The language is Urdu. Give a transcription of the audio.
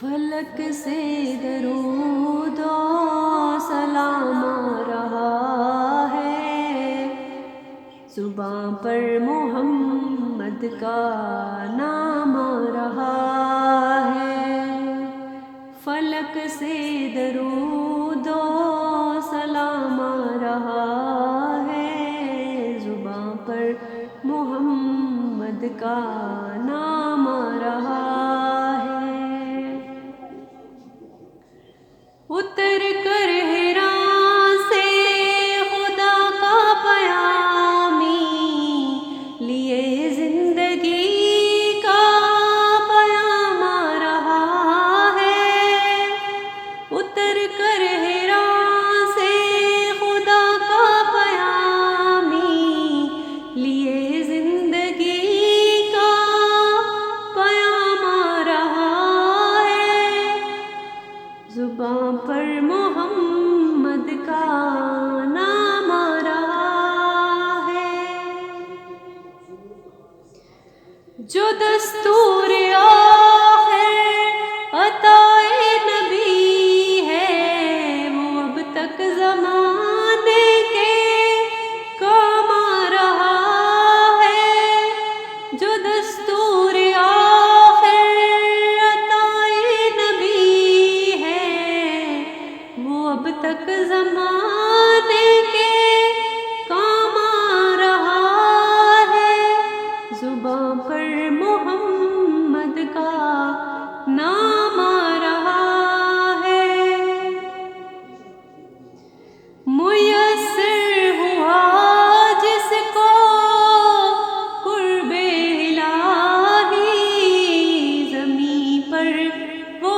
فلک سے درود و سلام آ رہا ہے، زباں پر محمد کا نام آ رہا ہے۔ فلک سے درود و سلام آ رہا ہے، زباں پر محمد کا نام آ رہا ہے۔ اتر کر حرا سے خدا کا پیامی، لیے زندگی کا پیام آ رہا ہے۔ اتر کر حرا سے خدا کا پیامی، لیے زندگی کا پیام آ رہا ہے، زباں پر محمد کا نام آ رہا ہے۔ جو دستور آخر عطائے نبی ہے، وہ اب تک زمانے کے کام آ رہا ہے۔ جو دستور آخر عطائے نبی ہے، وہ اب تک زمانے کے کام آ رہا ہے، زباں پر محمد کا نام آ رہا ہے۔ میسر ہوا جس کو قرب الہی، زمیں پر وہ